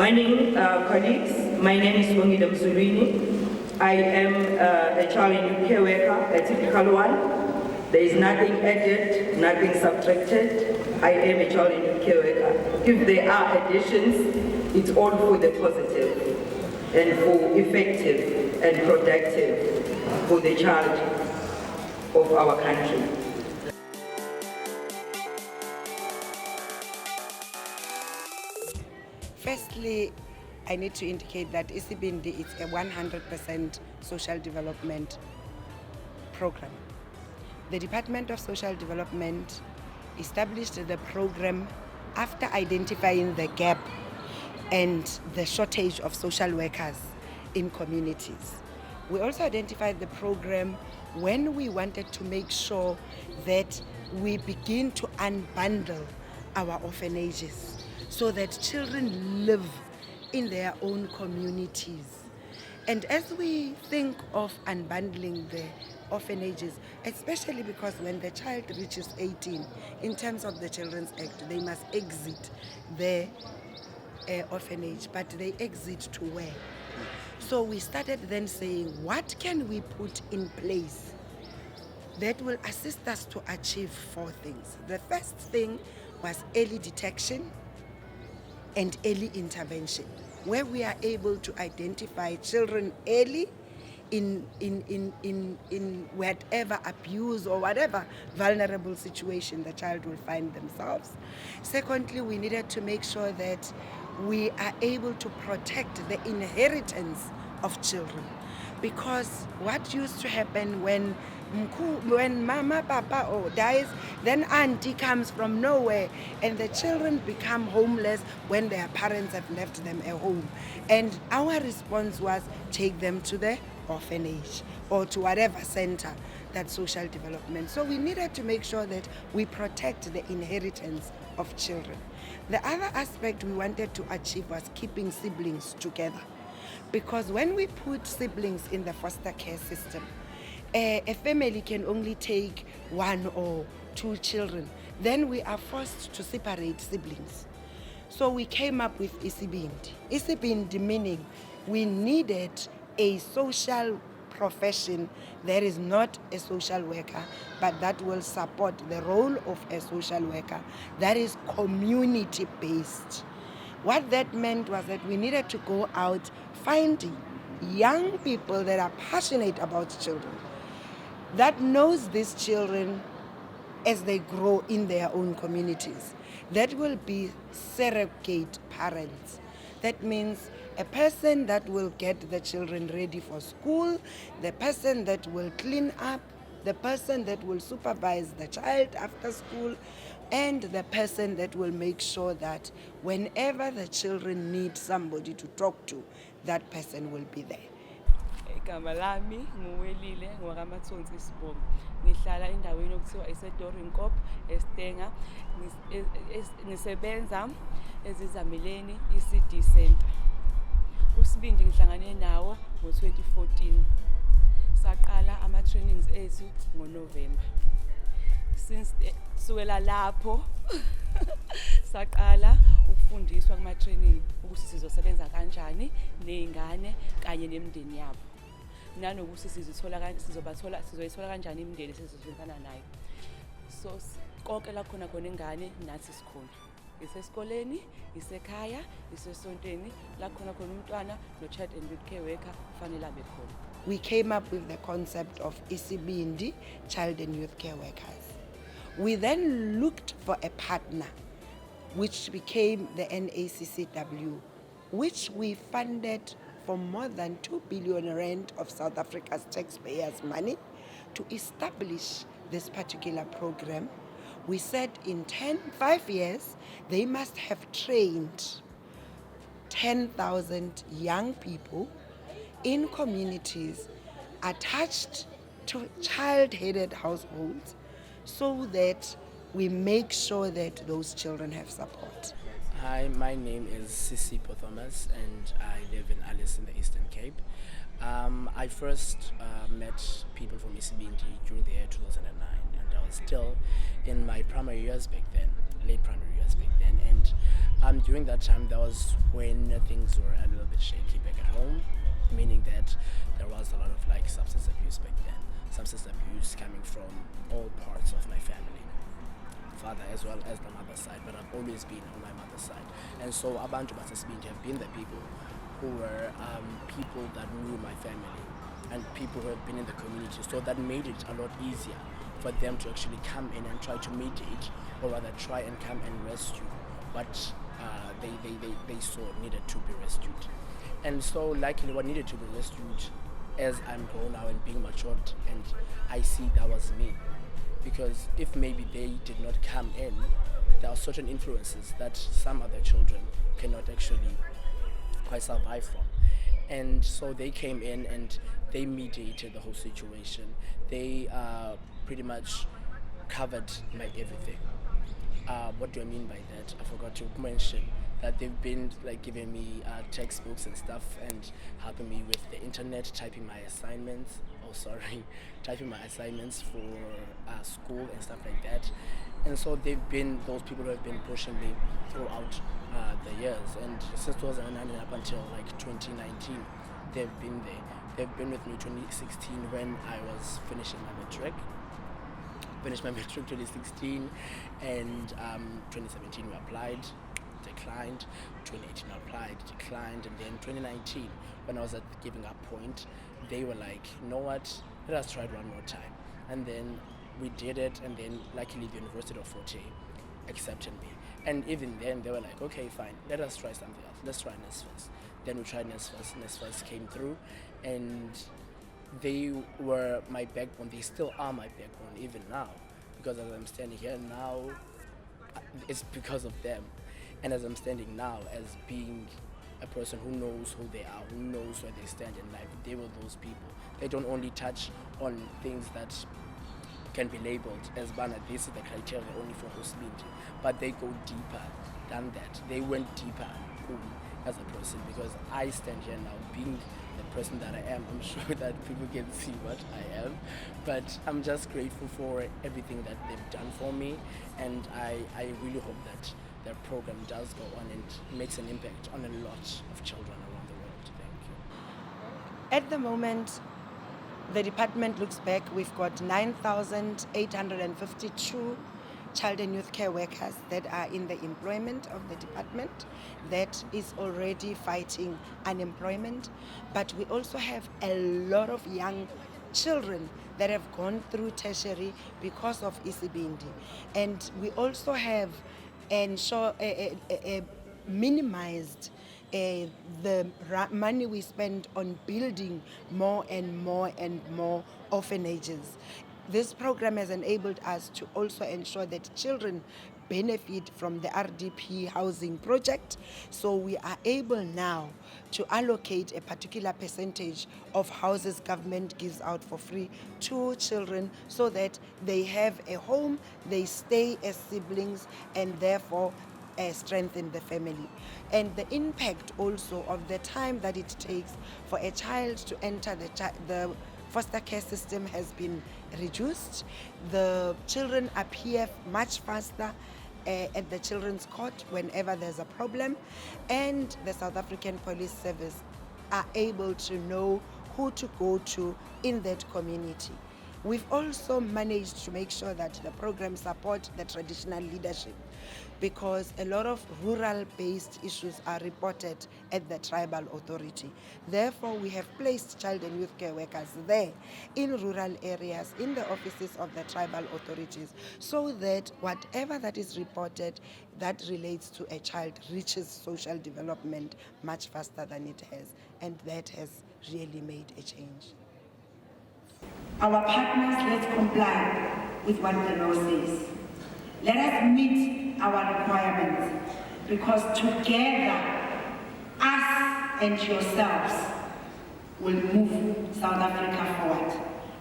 Morning, colleagues. My name is Bogopane-Zulu. I am a child and youth care worker, a typical one. There is nothing added, nothing subtracted. I am a child and youth care worker. If there are additions, it's all for the positive and for effective and productive for the child of our country. Firstly, I need to indicate that Isibindi is a 100% social development program. The Department of Social Development established the program after identifying the gap and the shortage of social workers in communities. We also identified the program when we wanted to make sure that we begin to unbundle our orphanages so that children live in their own communities. And as we think of unbundling the orphanages, especially because when the child reaches 18, in terms of the Children's Act, they must exit the orphanage, but they exit to where? So we started then saying, what can we put in place that will assist us to achieve 4 things? The first thing was early detection and early intervention, where we are able to identify children early in whatever abuse or whatever vulnerable situation the child will find themselves. Secondly, we needed to make sure that we are able to protect the inheritance of children, because what used to happen when mama, papa dies, then auntie comes from nowhere and the children become homeless when their parents have left them at home. And our response was, take them to the orphanage or to whatever center that's social development. So we needed to make sure that we protect the inheritance of children. The other aspect we wanted to achieve was keeping siblings together, because when we put siblings in the foster care system, a family can only take 1 or 2 children. Then we are forced to separate siblings. So we came up with Isibindi. Isibindi meaning we needed a social profession that is not a social worker, but that will support the role of a social worker that is community-based. What that meant was that we needed to go out finding young people that are passionate about children, that knows these children as they grow in their own communities, that will be surrogate parents. That means a person that will get the children ready for school, the person that will clean up, the person that will supervise the child after school, and the person that will make sure that whenever the children need somebody to talk to, that person will be there. Igama lami nguwelile ngwakaMathonsi Sibongo. Ngihlala endaweni okuthiwa iseDoringkop eStenga. Ngisebenza ezizameleni iCD Center. USibindi ngihlangane nawo ngo-2014. Saqala ama-trainings ethu ngoNovember. Since sukela lapho saqala ukufundiswa kuma-training ukuthi sizosebenza kanjani nezingane kanye nemindeni yabo. Nanokuthi sizoyithola kanjani imindeni esizosebenzana nayo. So konke la khona ingane nathi sikhona. Isesikoleni, isekhaya, isesontweni, la khona umntwana no-child and youth care worker fanele abe khona. We came up with the concept of Isibindi, child and youth care workers. We then looked for a partner, which became the NACCW, which we funded for more than 2 billion rand of South Africa's taxpayers' money to establish this particular program. We said in 5 years, they must have trained 10,000 young people in communities attached to child-headed households so that we make sure that those children have support. Hi, my name is Sisi Pothomas and I live in Alice in the Eastern Cape. I first met people from Isibindi during the year 2009, and I was still in my primary years back then, late primary years back then, and during that time that was when things were a little bit shaky back at home, meaning that there was a lot of like substance abuse back then, substance abuse coming from all parts of my family, father as well as the mother's side, but I've always been on my mother's side. And so Abantu Basisibindi have been the people who were people that knew my family and people who have been in the community, so that made it a lot easier for them to actually come in and try to mediate, or rather try and come and rescue what they saw needed to be rescued. And so likely what needed to be rescued, as I'm grown now and being matured, and I see that was me. Because if maybe they did not come in, there are certain influences that some other children cannot actually quite survive from. And so they came in and they mediated the whole situation. They pretty much covered my everything. What do I mean by that? I forgot to mention that they've been like giving me textbooks and stuff and helping me with the internet, typing my assignments. Typing my assignments for school and stuff like that. And so they've been those people who have been pushing me throughout the years. And since 2009 up until like 2019, they've been there. They've been with me 2016 when I was finishing my matric. Finished my matric 2016, and 2017 we applied, declined. 2018 applied, declined, and then 2019, when I was at the giving up point, they were like, you know what, let us try it one more time. And then we did it, and then luckily the University of Fort Hare accepted me. And even then they were like, okay, fine, let us try something else, let's try NSFAS. Then we tried NSFAS, NSFAS came through, and they were my backbone. They still are my backbone even now, because as I'm standing here now, it's because of them. And as I'm standing now as being a person who knows who they are, who knows where they stand in life, they were those people. They don't only touch on things that can be labeled as Bana, this is the criteria only for Isibindi, but they go deeper than that. They went deeper as a person, because I stand here now being the person that I am. I'm sure that people can see what I am, but I'm just grateful for everything that they've done for me, and I really hope that the program does go on and makes an impact on a lot of children around the world. Thank you. At the moment, the department looks back, we've got 9,852 child and youth care workers that are in the employment of the department that is already fighting unemployment. But we also have a lot of young children that have gone through tertiary because of Isibindi. And we also have minimized the money we spend on building more and more and more orphanages. This program has enabled us to also ensure that children benefit from the RDP housing project. So we are able now to allocate a particular percentage of houses government gives out for free to children so that they have a home, they stay as siblings, and therefore strengthen the family. And the impact also of the time that it takes for a child to enter the foster care system has been reduced. The children appear much faster at the children's court whenever there's a problem, and the South African Police Service are able to know who to go to in that community. We've also managed to make sure that the program support the traditional leadership, because a lot of rural-based issues are reported at the tribal authority. Therefore, we have placed child and youth care workers there in rural areas, in the offices of the tribal authorities, so that whatever that is reported that relates to a child reaches social development much faster than it has. And that has really made a change. Our partners, let's comply with what the law says. Let us meet our requirements, because together, us and yourselves will move South Africa forward,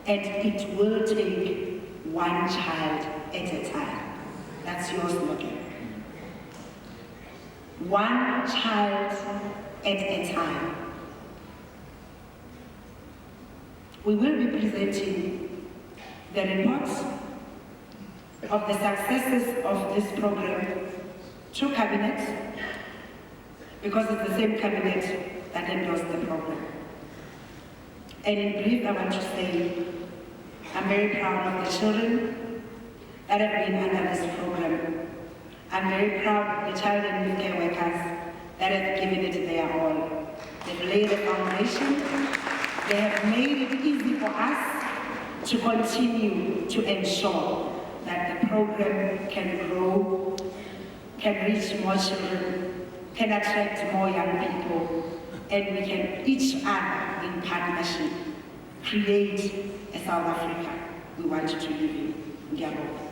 and it will take one child at a time. That's your slogan. One child at a time. We will be presenting the reports of the successes of this program to Cabinet, because it's the same Cabinet that endorsed the program. And in brief, I want to say, I'm very proud of the children that have been under this program. I'm very proud of the child and youth care workers that have given it their all. They've laid the foundation. They have made it easy for us to continue to ensure that the program can grow, can reach more children, can attract more young people, and we can each other in partnership create a South Africa we want to live in. Ngiyabonga.